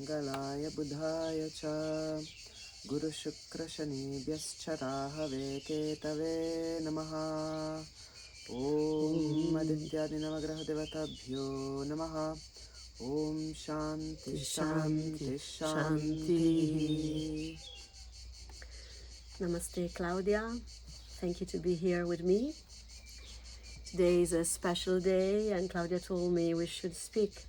Mangalaya Buddhaya Cha Guru Shukra Shanibhyascha Rahave Ketave Namaha Om Adityadi Navagraha Devatabhyo Namaha Om Shanti Shanti Shanti. Namaste, Claudia. Thank you to be here with me. Today is a special day, and Claudia told me we should speak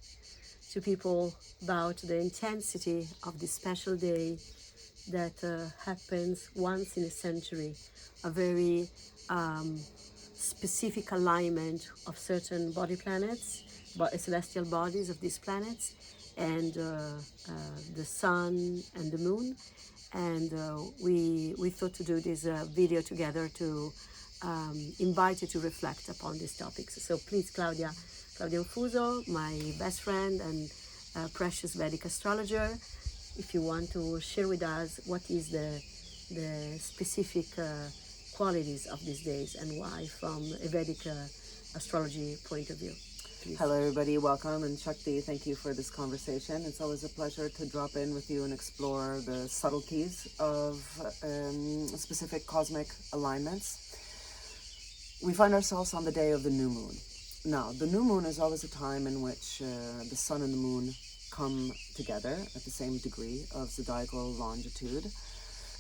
to people about the intensity of this special day that happens once in a century, a very specific alignment of certain body planets, celestial bodies of these planets, and the sun and the moon. And we thought to do this video together to invite you to reflect upon these topics. So please, Claudia Anfuso, my best friend and precious Vedic astrologer, if you want to share with us what is the specific qualities of these days and why from a Vedic astrology point of view. Please. Hello everybody, welcome, and Shakti, thank you for this conversation. It's always a pleasure to drop in with you and explore the subtleties of specific cosmic alignments. We find ourselves on the day of the new moon. Now, the new moon is always a time in which the sun and the moon come together at the same degree of zodiacal longitude.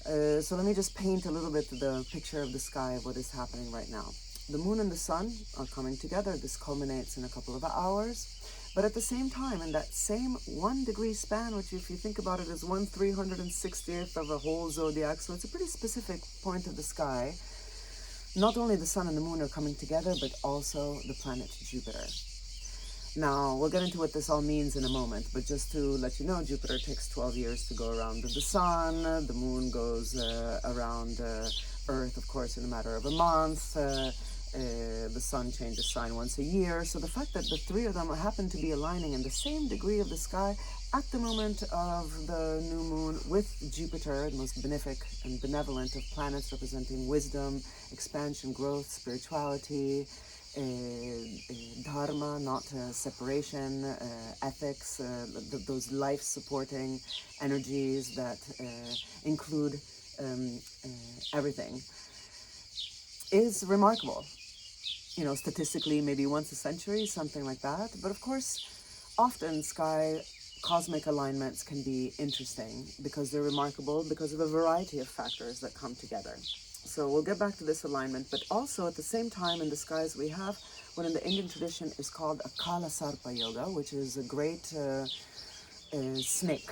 So let me just paint a little bit the picture of the sky of what is happening right now. The moon and the sun are coming together. This culminates in a couple of hours. But at the same time, in that same 1 degree span, which if you think about it is 1/360th of a whole zodiac, so it's a pretty specific point of the sky, not only the sun and the moon are coming together, but also the planet Jupiter. Now, we'll get into what this all means in a moment, but just to let you know, Jupiter takes 12 years to go around the sun. The moon goes around Earth, of course, in a matter of a month. The sun changes sign once a year. So the fact that the three of them happen to be aligning in the same degree of the sky at the moment of the new moon with Jupiter, the most benefic and benevolent of planets, representing wisdom, expansion, growth, spirituality, Dharma, not separation, ethics, those life-supporting energies that include everything, is remarkable. You know, statistically, maybe once a century, something like that. But of course, often sky cosmic alignments can be interesting because they're remarkable because of a variety of factors that come together. So we'll get back to this alignment, but also at the same time in the skies we have what in the Indian tradition is called a Kāla Sarpa Yoga, which is a great snake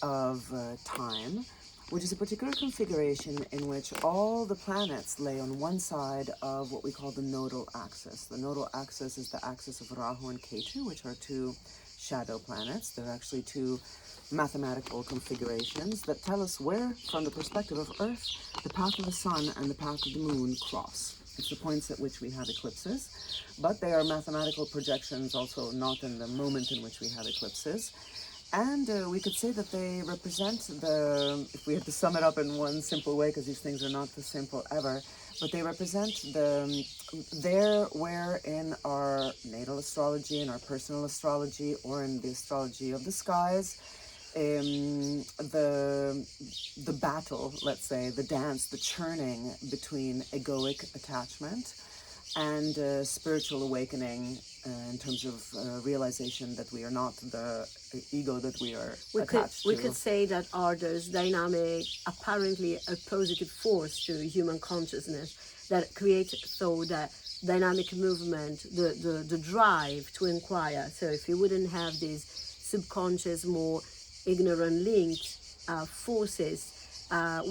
of time, which is a particular configuration in which all the planets lay on one side of what we call the nodal axis. The nodal axis is the axis of Rahu and Ketu, which are two shadow planets. They're actually two mathematical configurations that tell us where, from the perspective of Earth, the path of the sun and the path of the moon cross. It's the points at which we have eclipses, but they are mathematical projections also, not in the moment in which we have eclipses. And we could say that they represent if we had to sum it up in one simple way, because these things are not this simple ever, but they represent where in our natal astrology, in our personal astrology, or in the astrology of the skies, the battle, let's say, the dance, the churning between egoic attachment and spiritual awakening in terms of realization that we are not the ego that we are attached to. We could say that Ardra is dynamic, apparently a positive force to human consciousness that creates that dynamic movement, the drive to inquire. So if you wouldn't have these subconscious, more ignorant linked forces,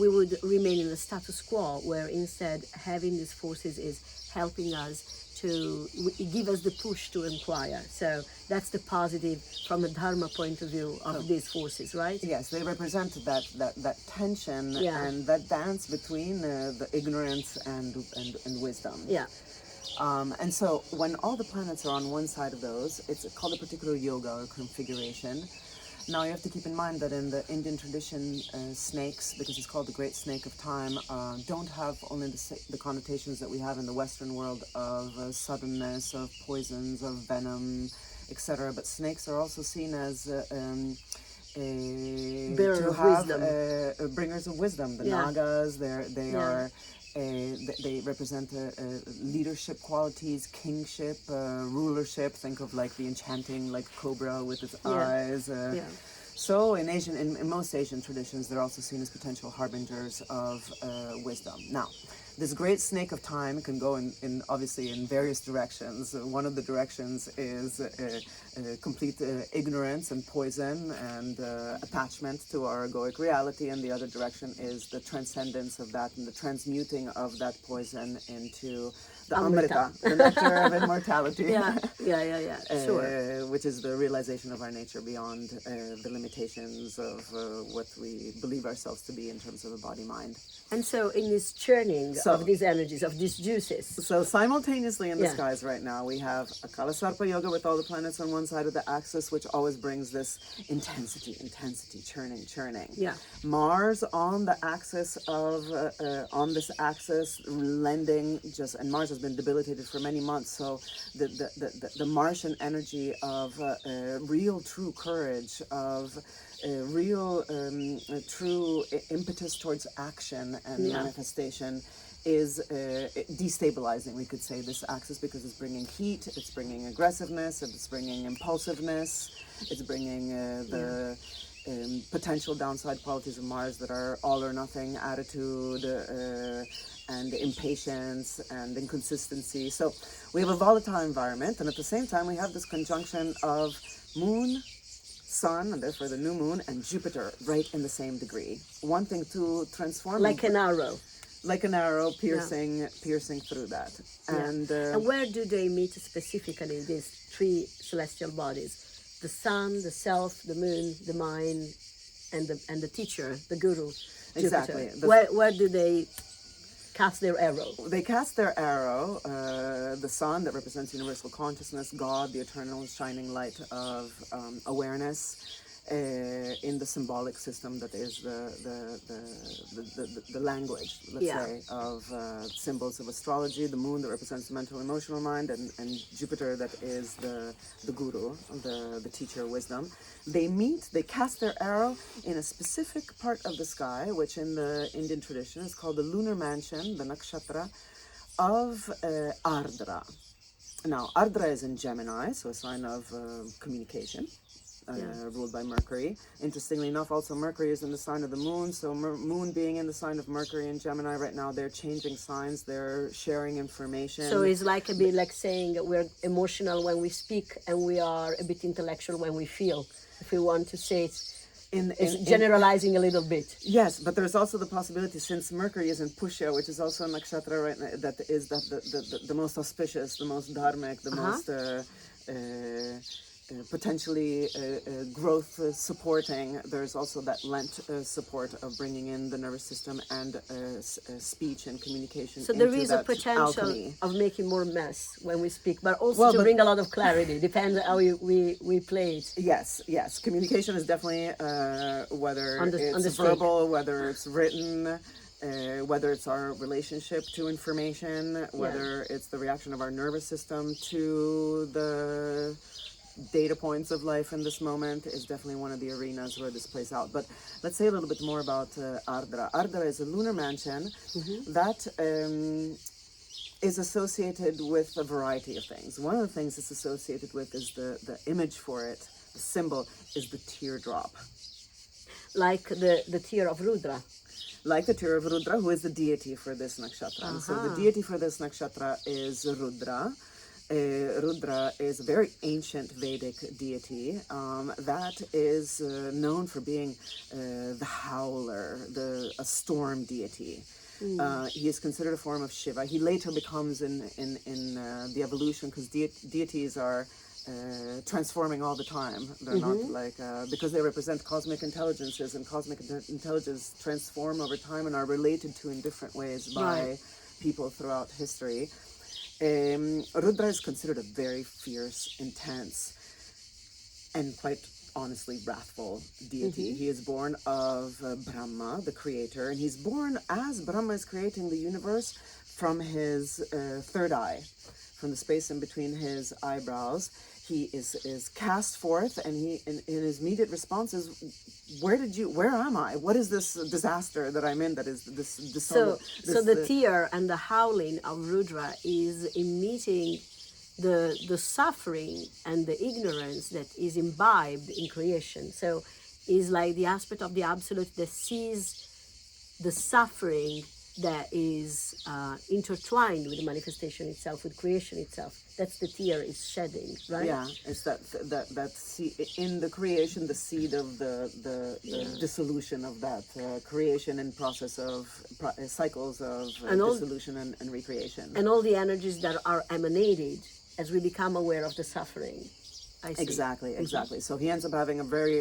we would remain in the status quo, where instead having these forces is helping us to give us the push to inquire. So that's the positive from a Dharma point of view of these forces, right? Yes, they represent that tension and that dance between the ignorance and wisdom. Yeah. And so when all the planets are on one side of those, it's called a particular yoga or configuration. Now, you have to keep in mind that in the Indian tradition, snakes, because it's called the Great Snake of Time, don't have only the connotations that we have in the Western world of suddenness, of poisons, of venom, etc. But snakes are also seen as Bearer to of have wisdom. bringers of wisdom. The Yeah. Nagas, they Yeah. are. They represent leadership qualities, kingship, rulership. Think of like the enchanting, like cobra with its Yeah. eyes. Yeah. So in most Asian traditions, they're also seen as potential harbingers of wisdom. Now, this great snake of time can go in obviously in various directions. One of the directions is complete ignorance and poison and attachment to our egoic reality, and the other direction is the transcendence of that and the transmuting of that poison into the amrita, the nectar of immortality. Yeah. Sure. Which is the realization of our nature beyond the limitations of what we believe ourselves to be in terms of a body-mind. And so in this churning of these energies, of these juices. So simultaneously in the Yeah. skies right now, we have a Kāla Sarpa Yoga with all the planets on one side of the axis, which always brings this intensity, churning. Yeah. Mars on the axis of, on this axis, lending just, and Mars has been debilitated for many months, so the Martian energy of real true courage, of real true impetus towards action and Yeah. manifestation is destabilizing, we could say, this axis, because it's bringing heat, it's bringing aggressiveness, it's bringing impulsiveness, it's bringing the potential downside qualities of Mars that are all or nothing attitude and impatience and inconsistency. So we have a volatile environment, and at the same time we have this conjunction of Moon, Sun, and therefore the new moon, and Jupiter right in the same degree, wanting to transform Like an arrow. like an arrow piercing through that. Yeah. And where do they meet specifically, these three celestial bodies? The sun, the self, the moon, the mind, and the teacher, the guru, Jupiter. Exactly. Where do they cast their arrow? They cast their arrow, the sun that represents universal consciousness, God, the eternal shining light of awareness, in the symbolic system that is the language, let's Yeah. say, of symbols of astrology, the moon that represents the mental emotional mind, and Jupiter that is the guru, the teacher, wisdom. They meet, they cast their arrow in a specific part of the sky, which in the Indian tradition is called the lunar mansion, the Nakshatra of Ardra. Now, Ardra is in Gemini, so a sign of communication. Ruled by Mercury. Interestingly enough, also Mercury is in the sign of the moon, so moon being in the sign of Mercury and Gemini right now, they're changing signs, they're sharing information. So it's like a bit like saying we're emotional when we speak and we are a bit intellectual when we feel, if we want to say it. It's generalizing a little bit. Yes, but there's also the possibility, since Mercury is in Pushya, which is also a nakshatra right now, that is the most auspicious, the most dharmic, the most potentially growth supporting. There's also that Lent support of bringing in the nervous system and speech and communication. So there into is a that potential alchemy. of making more mess when we speak, but also to bring a lot of clarity. Depends how we play it. Yes. Communication is definitely whether it's understand. verbal, whether it's written, whether it's our relationship to information, whether it's the reaction of our nervous system to the data points of life in this moment, is definitely one of the arenas where this plays out. But let's say a little bit more about Ardra. Ardra is a lunar mansion that is associated with a variety of things. One of the things it's associated with is the image for it, the symbol, is the teardrop. Like the tear of Rudra. Like the tear of Rudra, who is the deity for this nakshatra. So the deity for this nakshatra is Rudra. Rudra is a very ancient Vedic deity that is known for being the howler, a storm deity. He is considered a form of Shiva. He later becomes in the evolution, because deities are transforming all the time. They're not like, because they represent cosmic intelligences, and cosmic intelligences transform over time and are related to in different ways by people throughout history. Rudra is considered a very fierce, intense, and quite honestly wrathful deity. He is born of Brahma, the creator, and he's born as Brahma is creating the universe from his third eye, from the space in between his eyebrows. he is cast forth, and he in his immediate response is, where am I? What is this disaster that I'm in? That is this so the tear and the howling of Rudra is emitting the suffering and the ignorance that is imbibed in creation. So is like the aspect of the absolute that sees the suffering that is intertwined with the manifestation itself, with creation itself. That's the tear is shedding, right? Yeah, it's that in the creation, the seed of the dissolution of that creation and process of cycles of dissolution and recreation. And all the energies that are emanated as we become aware of the suffering. I see. Exactly. So he ends up having a very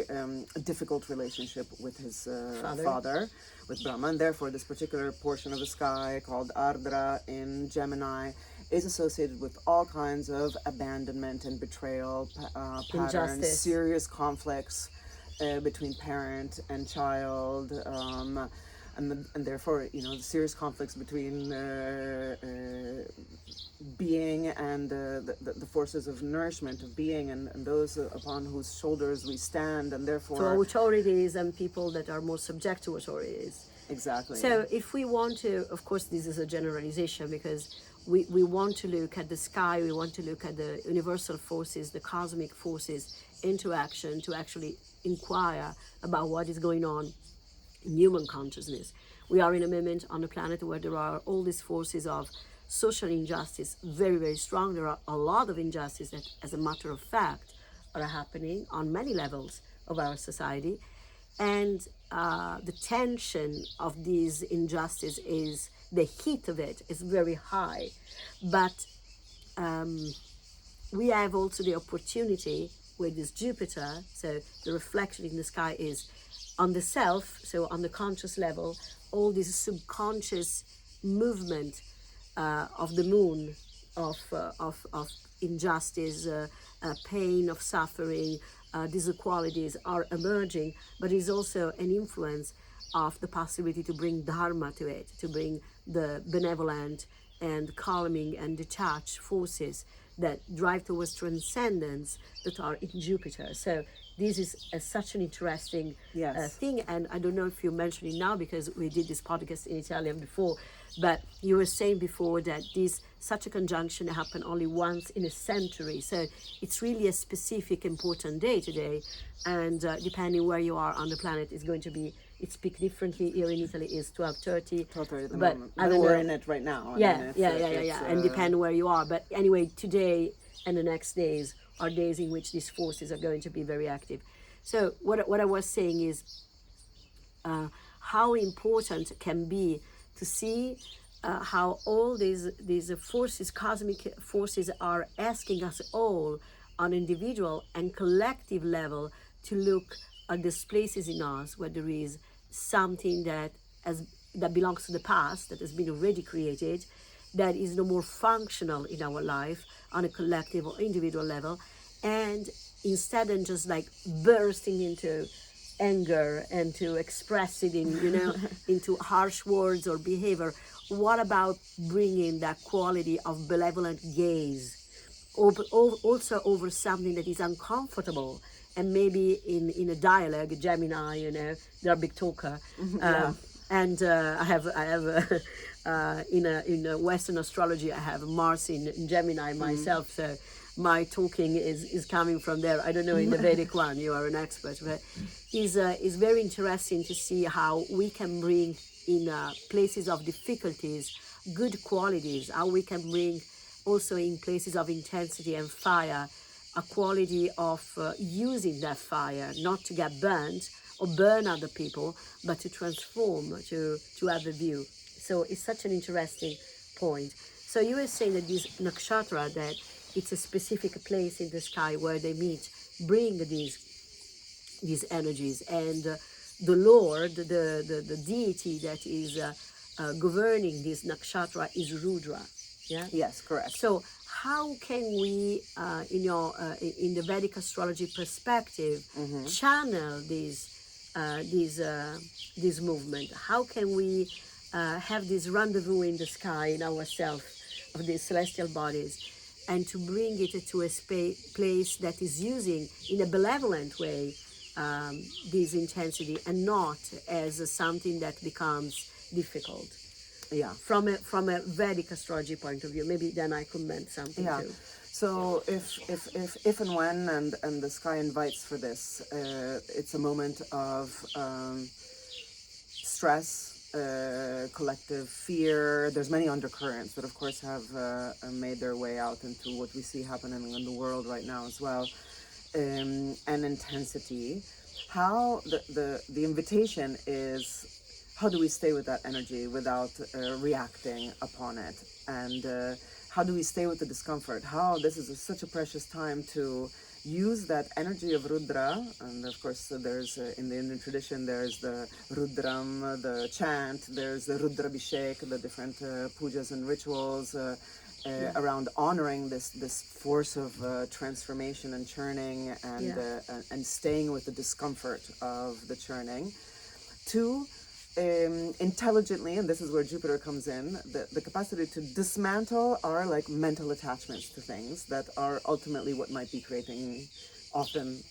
difficult relationship with his father, with Brahma, and therefore this particular portion of the sky called Ardra in Gemini is associated with all kinds of abandonment and betrayal patterns, injustice, serious conflicts between parent and child, and therefore, the serious conflicts between being and the forces of nourishment of being, and those upon whose shoulders we stand, and therefore... So authorities and people that are more subject to authorities. Exactly. So if we want to, of course this is a generalization, because we want to look at the sky, we want to look at the universal forces, the cosmic forces into action, to actually inquire about what is going on in human consciousness. We are in a moment on a planet where there are all these forces of social injustice very, very strong. There are a lot of injustice that, as a matter of fact, are happening on many levels of our society. And the tension of these injustice is, the heat of it is very high. But we have also the opportunity with this Jupiter, so the reflection in the sky is on the self, so on the conscious level, all this subconscious movement of the moon, of injustice, pain, of suffering, these equalities are emerging, but is also an influence of the possibility to bring Dharma to it, to bring the benevolent and calming and detached forces that drive towards transcendence that are in Jupiter. So this is such an interesting thing, and I don't know if you mentioned it now because we did this podcast in Italian before, but you were saying before that such a conjunction happened only once in a century. So it's really a specific, important day today, and depending where you are on the planet, it's going to be. It speaks differently. Here in Italy is 12:30. 12:30 at the but moment. I don't we're know. in it right now. Yeah. And depend where you are. But anyway, today and the next days are days in which these forces are going to be very active. So what I was saying is how important it can be to see how all these forces, cosmic forces, are asking us all on individual and collective level to look at these places in us where there is something that belongs to the past, that has been already created, that is no more functional in our life on a collective or individual level, and instead of just like bursting into anger and to express it in into harsh words or behavior, what about bringing that quality of benevolent gaze also over something that is uncomfortable? And maybe in a dialogue, Gemini, they're a big talker. And I have in Western astrology, I have Mars in Gemini myself. So my talking is coming from there. I don't know in the Vedic one, you are an expert, but it's very interesting to see how we can bring in places of difficulties good qualities, how we can bring also in places of intensity and fire a quality of using that fire, not to get burnt or burn other people, but to transform, to have a view. So it's such an interesting point. So you were saying that this nakshatra, that it's a specific place in the sky where they meet, bring these energies, and the Lord, the deity that is governing this nakshatra is Rudra. Yeah. Yes, correct. So how can we, in the Vedic astrology perspective, channel this movement? How can we have this rendezvous in the sky in ourselves of these celestial bodies and to bring it to a place that is using in a benevolent way this intensity, and not as something that becomes difficult. Yeah. From a Vedic astrology point of view, maybe then I comment something too. So if and when and the sky invites for this, it's a moment of stress, collective fear. There's many undercurrents that of course have made their way out into what we see happening in the world right now as well, and intensity. How the invitation is, how do we stay with that energy without reacting upon it? And how do we stay with the discomfort? How this is such a precious time to use that energy of Rudra. And of course, there's in the Indian tradition, there's the Rudram, the chant, there's the Rudra Abhishek, the different pujas and rituals around honoring this force of transformation and churning, and staying with the discomfort of the churning. Two, intelligently, and this is where Jupiter comes in, the capacity to dismantle our like mental attachments to things that are ultimately what might be creating, often,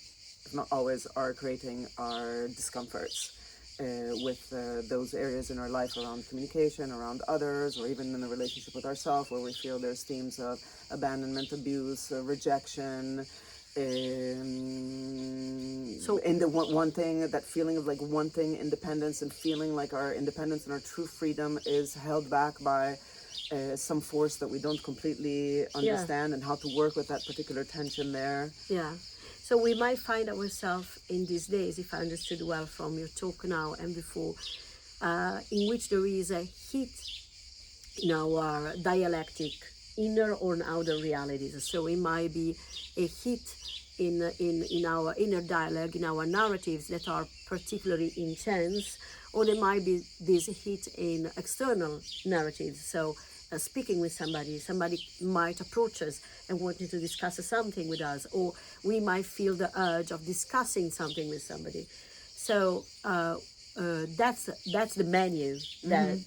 if not always, are creating our discomforts with those areas in our life around communication, around others, or even in the relationship with ourselves, where we feel there's themes of abandonment, abuse, rejection. So in the one thing, that feeling of like wanting independence and feeling like our independence and our true freedom is held back by some force that we don't completely understand, and how to work with that particular tension there. Yeah. So we might find ourselves in these days, if I understood well from your talk now and before, in which there is a heat in our dialectic inner or outer realities. So it might be a hit in our inner dialogue, in our narratives that are particularly intense, or there might be this hit in external narratives. So speaking with somebody might approach us and wanting to discuss something with us, or we might feel the urge of discussing something with somebody. So that's the menu that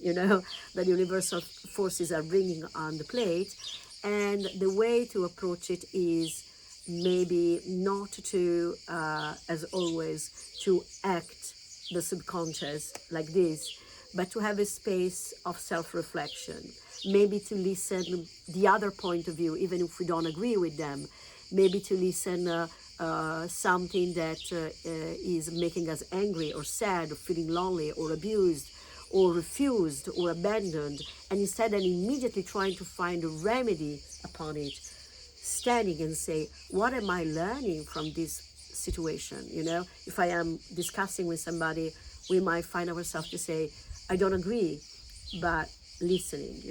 that universal forces are bringing on the plate, and the way to approach it is maybe not to, as always, to act the subconscious like this, but to have a space of self-reflection, maybe to listen the other point of view, even if we don't agree with them, maybe to listen something that is making us angry or sad or feeling lonely or abused or refused or abandoned, and instead then immediately trying to find a remedy upon it, standing and say, what am I learning from this situation? If I am discussing with somebody, we might find ourselves to say, I don't agree, but listening,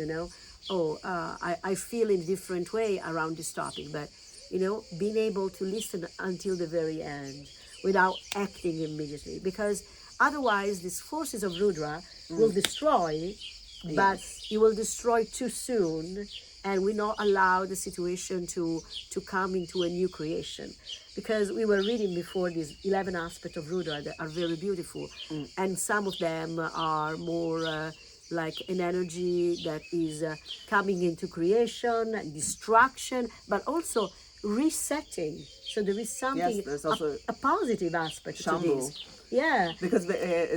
I feel in a different way around this topic, but being able to listen until the very end without acting immediately, because otherwise these forces of Rudra will destroy, but it will destroy too soon, and we not allow the situation to come into a new creation. Because we were reading before these 11 aspects of Rudra that are very beautiful, and some of them are more like an energy that is coming into creation and destruction, but also resetting. So there is something, there's also a positive aspect Shambhu. to this. Yeah. Because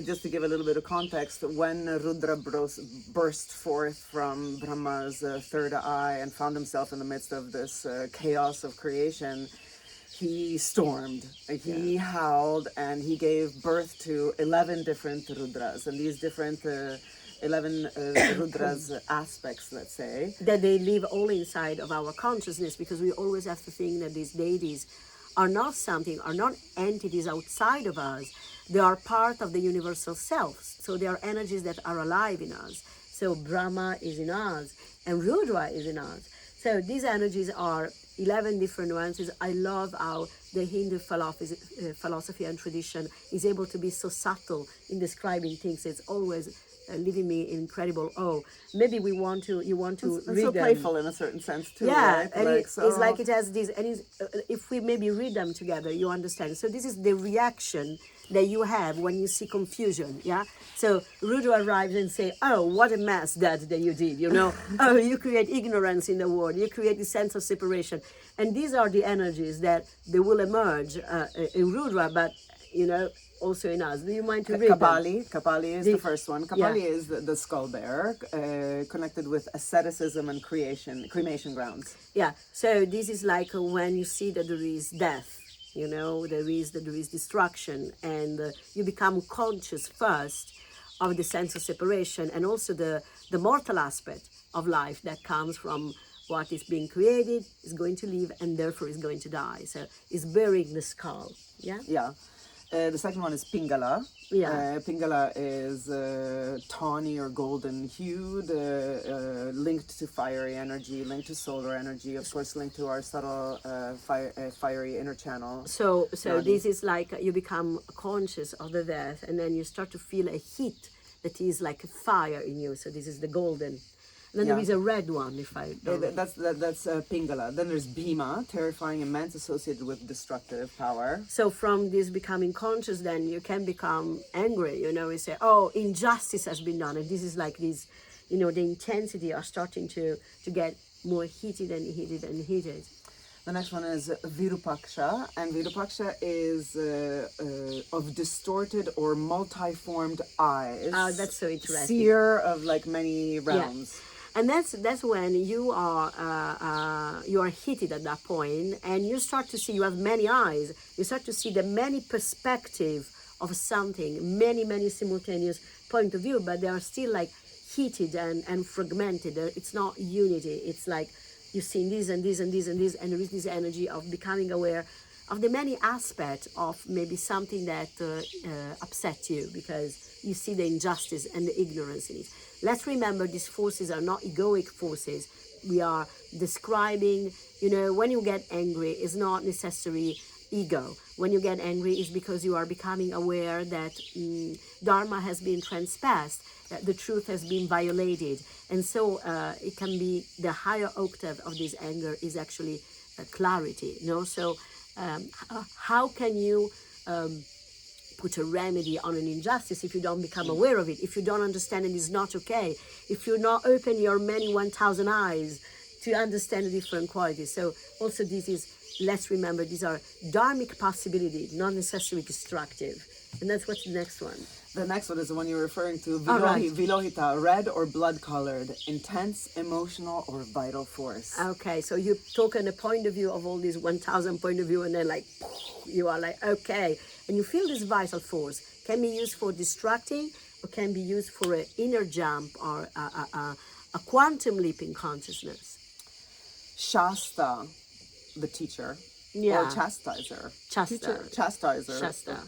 just to give a little bit of context, when Rudra burst forth from Brahma's third eye and found himself in the midst of this chaos of creation, he stormed, he howled, and he gave birth to 11 different Rudras. And these different 11 Rudras aspects, let's say, that they live all inside of our consciousness, because we always have to think that these deities are not entities outside of us. They are part of the universal self. So they are energies that are alive in us. So Brahma is in us and Rudra is in us. So these energies are 11 different nuances. I love how the Hindu philosophy and tradition is able to be so subtle in describing things. It's always leaving me in incredible awe. Maybe you want to read so them. playful in a certain sense too. Yeah, right? and Like, it's like it has this, and if we maybe read them together, you understand. So this is the reaction that you have when you see confusion. Yeah. So Rudra arrives and say, "Oh, what a mess that you did. You know, oh, you create ignorance in the world. You create the sense of separation." And these are the energies that they will emerge in Rudra, but you know, also in us. Do you mind to read Kapali. Kapali is the first one. Kapali yeah. is the skull bearer, connected with asceticism and cremation grounds. Yeah. So this is like when you see that there is death. You know, there is destruction, and you become conscious first of the sense of separation, and also the mortal aspect of life that comes from what is being created, is going to live, and therefore is going to die. So it's burying the skull. Yeah. Yeah. The second one is Pingala. Yeah. Pingala is tawny or golden hued, linked to fiery energy, linked to solar energy, of course linked to our subtle fiery inner channel. So this is like you become conscious of the death, and then you start to feel a heat that is like a fire in you. So this is the golden. And then there is a red one, if I don't That's Pingala. Then there's Bhima, terrifying immense, associated with destructive power. So from this becoming conscious, then you can become angry. You know, you say, "Oh, injustice has been done," and this is like this. You know, the intensity are starting to get more heated and heated and heated. The next one is Virupaksha, and Virupaksha is of distorted or multi-formed eyes. Oh, that's so interesting. Seer of like many realms. Yeah. And that's when you are heated at that point, and you start to see, you have many eyes. You start to see the many perspective of something, many simultaneous point of view, but they are still like heated and fragmented. It's not unity. It's like you've seen this and this and this and this, and there is this energy of becoming aware of the many aspects of maybe something that upset you, because you see the injustice and the ignorance in it. Let's remember, these forces are not egoic forces. We are describing, you know, when you get angry, it's not necessarily ego. When you get angry, it's because you are becoming aware that Dharma has been transpassed, that the truth has been violated. And so it can be the higher octave of this anger is actually clarity, you know? So how can you put a remedy on an injustice if you don't become aware of it, if you don't understand it is not okay, if you not open your many 1,000 eyes to understand the different qualities? So also this is, let's remember, these are dharmic possibilities, not necessarily destructive. And that's what's the next one. The next one is the one you're referring to, right. Vilohita, red or blood-colored, intense, emotional, or vital force. Okay, so you talk in a point of view of all these 1,000 point of view, and then like, you are like, okay. And you feel this vital force can be used for distracting, or can be used for an inner jump, or a quantum leap in consciousness. Shasta, the teacher. Yeah. Or chastizer. Chastizer. Shasta.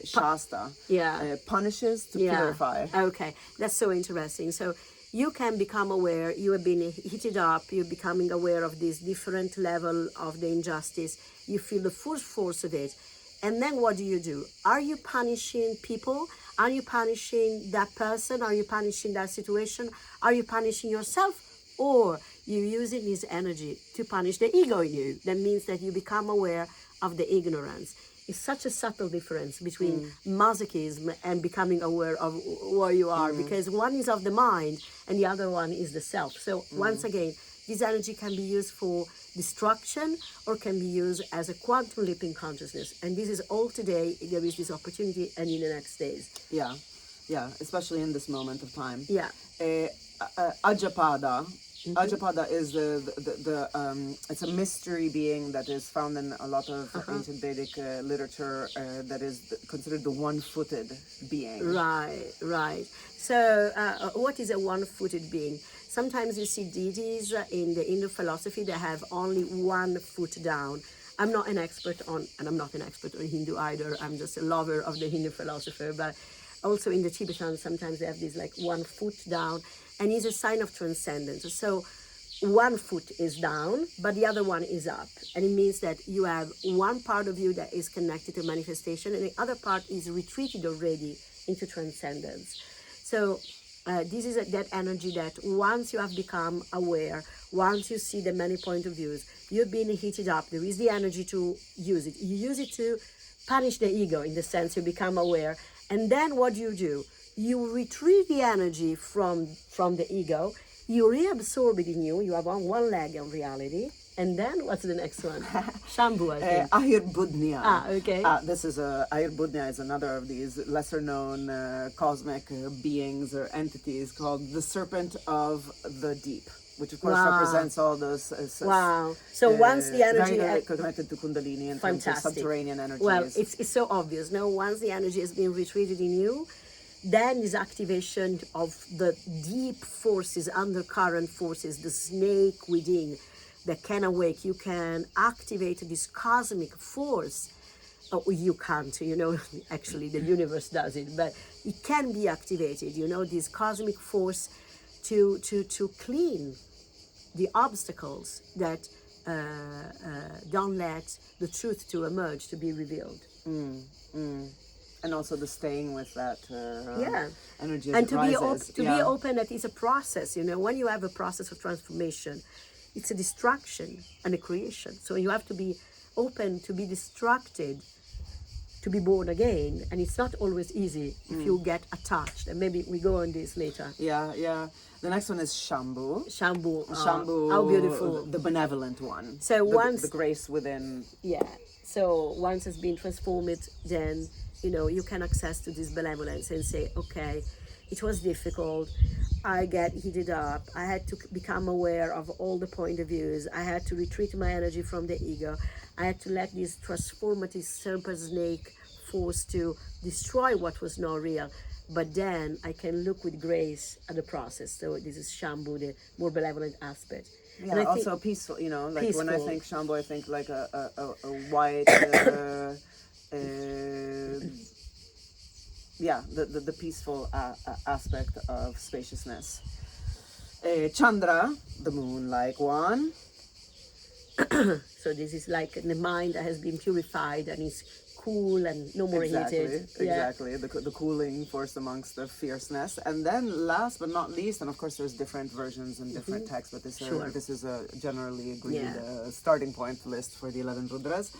Shasta. Yeah. Punishes to purify. Okay, that's so interesting. So you can become aware, you have been heated up, you're becoming aware of this different level of the injustice, you feel the full force of it. And then what do? Are you punishing people? Are you punishing that person? Are you punishing that situation? Are you punishing yourself? Or you're using this energy to punish the ego in you? That means that you become aware of the ignorance. It's such a subtle difference between masochism and becoming aware of where you are, because one is of the mind and the other one is the self. So once again, this energy can be used for destruction or can be used as a quantum leap in consciousness. And this is all today. There is this opportunity, and in the next days. Yeah, especially in this moment of time. Yeah. Ajapada. Ajapada is it's a mystery being that is found in a lot of ancient Vedic literature that is considered the one-footed being. Right. So what is a one-footed being? Sometimes you see deities in the Hindu philosophy that have only 1 foot down. I'm not an expert on Hindu either. I'm just a lover of the Hindu philosopher. But also in the Tibetan, sometimes they have this like 1 foot down, and it's a sign of transcendence. So 1 foot is down, but the other one is up. And it means that you have one part of you that is connected to manifestation, and the other part is retreated already into transcendence. So this is that energy that once you have become aware, once you see the many point of views, you've been heated up, there is the energy to use it. You use it to punish the ego, in the sense you become aware. And then what do? You retrieve the energy from the ego, you reabsorb it in you have on one leg in reality. And then what's the next one? Shambhu, I think. Ahirbudnya. Okay. This is Ahirbudnya is another of these lesser known cosmic beings or entities called the Serpent of the Deep, which of course represents all those. Wow. So once the energy very connected to Kundalini and fantastic. subterranean energies. Well, it's so obvious. Now, once the energy has been retreated in you, then is activation of the deep forces, undercurrent forces, the snake within that can awake. You can activate this cosmic force. Oh, you can't, actually the universe does it, but it can be activated, this cosmic force to clean the obstacles that don't let the truth to emerge, to be revealed. And also the staying with that energy as and it to rises. be open, that is a process. When you have a process of transformation, it's a destruction and a creation. So you have to be open to be distracted, to be born again. And it's not always easy if you get attached. And maybe we go on this later. Yeah. The next one is Shambhu. Shambhu. Shambhu, How beautiful. The benevolent one. So once the grace within. Yeah. So once it's been transformed, then you can access to this benevolence and say, okay, it was difficult. I get heated up. I had to become aware of all the point of views. I had to retreat my energy from the ego. I had to let this transformative serpent snake force to destroy what was not real. But then I can look with grace at the process. So this is Shambhu, the more benevolent aspect. Yeah, and also peaceful. Like peaceful. When I think Shambhu, I think like a white. The peaceful aspect of spaciousness. Chandra, the moon-like one. So this is like the mind that has been purified and is cool and no more heated. Exactly. The cooling force amongst the fierceness. And then last but not least, and of course there's different versions and different texts, but this is a generally agreed starting point list for the 11 Rudras.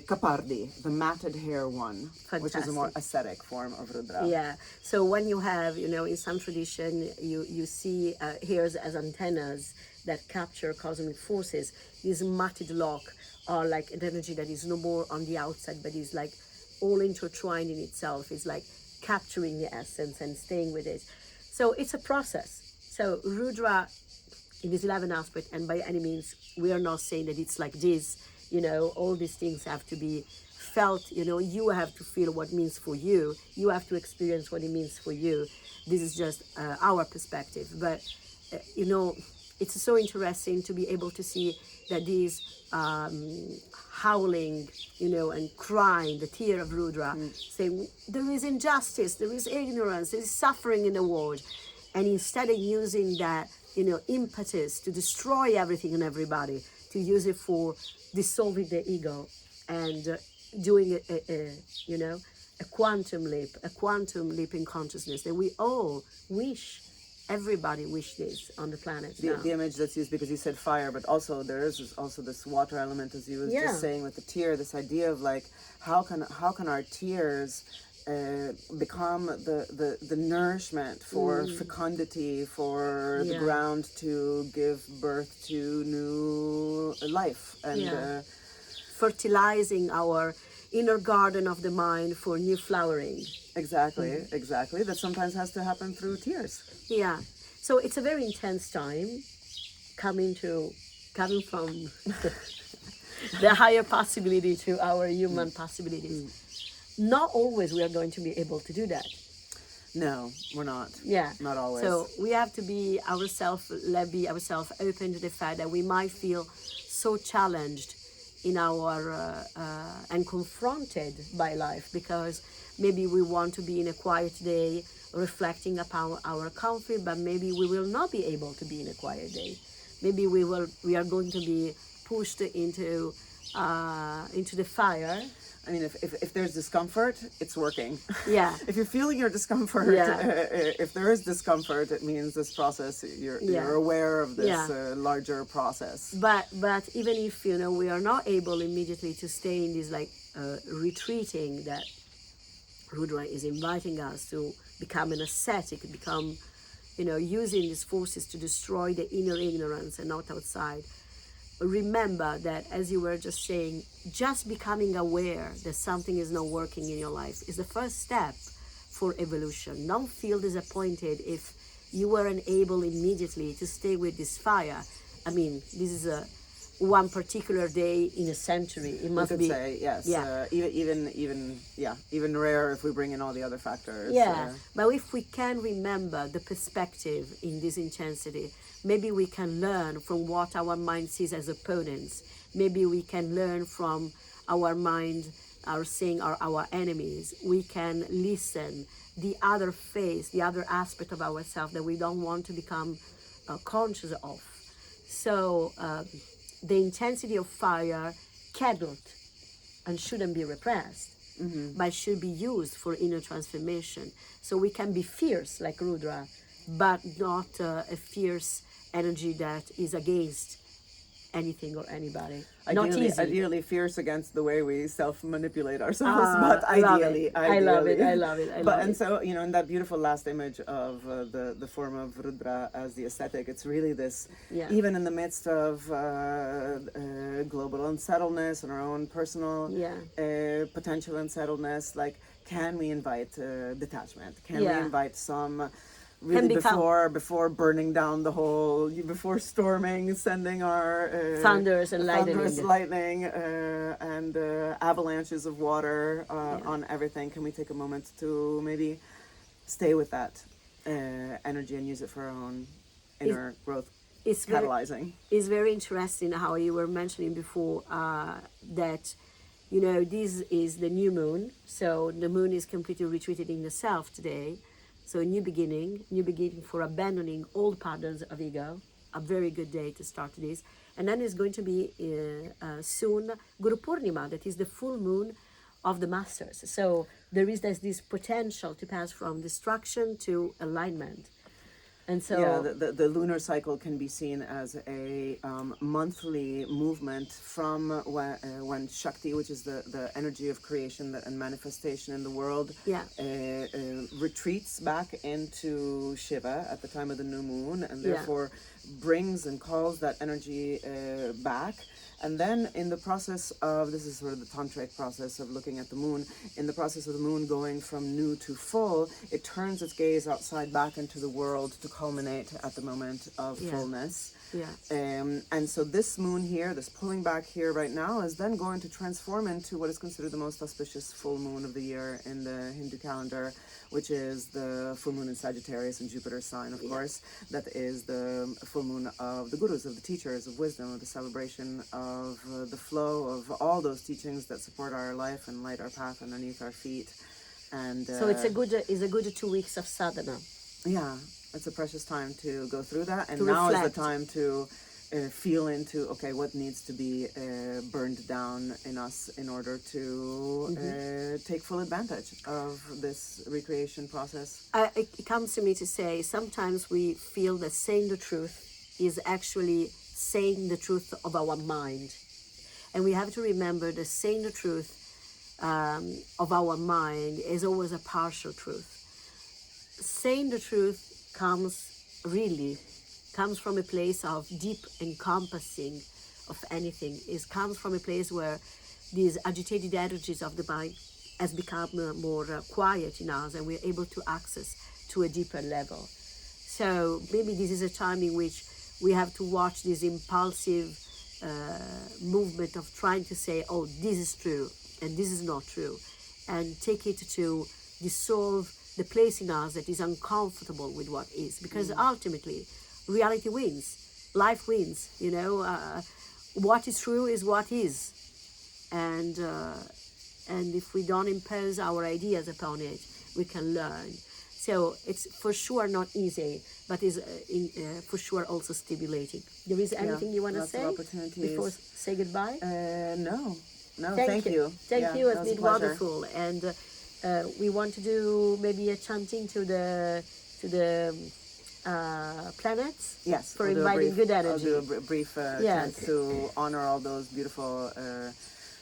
Kapardi, the matted hair one, which is a more ascetic form of Rudra. Yeah. So when you have, in some tradition, you see hairs as antennas that capture cosmic forces. This matted lock are like an energy that is no more on the outside, but is like all intertwined in itself. It's like capturing the essence and staying with it. So it's a process. So Rudra, in this 11 aspect, and by any means, we are not saying that it's like this, all these things have to be felt, you have to feel what it means for you. You have to experience what it means for you. This is just our perspective. But, it's so interesting to be able to see that these howling, and crying, the tear of Rudra, saying there is injustice, there is ignorance, there is suffering in the world. And instead of using that, impetus to destroy everything and everybody, to use it for dissolving the ego and doing a quantum leap in consciousness that we all wish. Everybody wish this on the planet now. The image that's used, because you said fire, but also there is also this water element, as you were just saying with the tear, this idea of like, how can our tears become the nourishment for fecundity, for the ground to give birth to new life, and fertilizing our inner garden of the mind for new flowering. Exactly. That sometimes has to happen through tears. Yeah. So it's a very intense time coming from the higher possibility to our human possibilities. Not always we are going to be able to do that. No, we're not. Yeah. Not always. So we have to be ourselves open to the fact that we might feel so challenged in our and confronted by life, because maybe we want to be in a quiet day reflecting upon our conflict, but maybe we will not be able to be in a quiet day. Maybe we are going to be pushed into the fire. I mean, if there's discomfort, it's working. Yeah. If you're feeling your discomfort, if there is discomfort, it means this process, you're aware of this larger process. But even if, we are not able immediately to stay in this like retreating, that Rudra is inviting us to become an ascetic, become, using these forces to destroy the inner ignorance and not outside. Remember that, as you were just saying, just becoming aware that something is not working in your life is the first step for evolution. Don't feel disappointed if you weren't able immediately to stay with this fire. I mean, this is one particular day in a century. It must be. Say yes. Yeah. Even rare if we bring in all the other factors. Yeah. But if we can remember the perspective in this intensity, maybe we can learn from what our mind sees as opponents. Maybe we can learn from our mind, our enemies. We can listen the other face, the other aspect of ourselves that we don't want to become conscious of. So the intensity of fire cannot and shouldn't be repressed, but should be used for inner transformation. So we can be fierce like Rudra, but not a fierce energy that is against anything or anybody. Not easy. Ideally fierce against the way we self-manipulate ourselves, but ideally. I love it. And so, in that beautiful last image of the form of Rudra as the ascetic, it's really this, even in the midst of global unsettledness and our own personal potential unsettledness, like, can we invite detachment? Can we invite some... Really, before burning down the whole, before storming, sending our thunders and lightning, and avalanches of water on everything, can we take a moment to maybe stay with that energy and use it for our own inner growth, catalyzing? It's very interesting how you were mentioning before that, this is the new moon. So the moon is completely retreated in the self today. So a new beginning for abandoning old patterns of ego. A very good day to start this. And then it's going to be soon Guru Purnima, that is the full moon of the masters. So there's this potential to pass from destruction to alignment. And so the lunar cycle can be seen as a monthly movement from when Shakti, which is the energy of creation and manifestation in the world, retreats back into Shiva at the time of the new moon, and therefore brings and calls that energy back. And then in the process of, this is sort of the tantric process of looking at the moon, in the process of the moon going from new to full, it turns its gaze outside back into the world to culminate at the moment of fullness. And so this moon here, this pulling back here right now, is then going to transform into what is considered the most auspicious full moon of the year in the Hindu calendar, which is the full moon in Sagittarius and Jupiter's sign, of course. That is the full moon of the gurus, of the teachers, of wisdom, of the celebration of the flow of all those teachings that support our life and light our path underneath our feet. And so it's a good 2 weeks of sadhana. Yeah, it's a precious time to go through that, and to now reflect. is the time to feel into, okay, what needs to be burned down in us in order to take full advantage of this recreation process. It comes to me to say, sometimes we feel that saying the truth is actually saying the truth of our mind. And we have to remember that saying the truth of our mind is always a partial truth. Saying the truth comes from a place of deep encompassing of anything. It comes from a place where these agitated energies of the mind has become more quiet in us, and we're able to access to a deeper level. So maybe this is a time in which we have to watch this impulsive movement of trying to say, oh, this is true and this is not true, and take it to dissolve the place in us that is uncomfortable with what is, because ultimately reality wins, life wins, what is true is what is, and if we don't impose our ideas upon it, we can learn. So it's for sure not easy, but is for sure also stimulating. There is anything you want to say before say goodbye? No, thank you. Thank you, it's been wonderful. And we want to do maybe a chanting to the planets. Yes, for inviting good energy. I'll do a brief chant to honor all those beautiful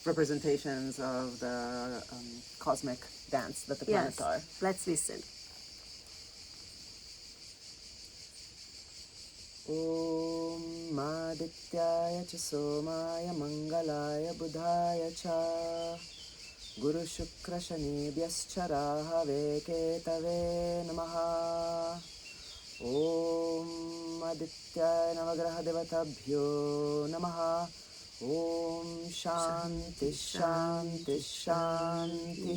representations of the cosmic dance that the planets are. Let's listen. Om Adityaya cha Somaya Mangalaya Budhaya cha Guru Shukra Shanibhyascha Rahave Ketave Namaha. Om Adityaya Navagraha Devatabhyo Namaha. Om Shanti Shanti Shanti.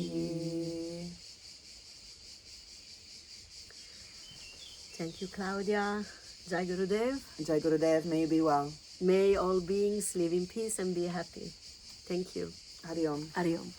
Thank you, Claudia. Jai Gurudev. Jai Gurudev, may you be well. May all beings live in peace and be happy. Thank you. Hari Om. Hari Om.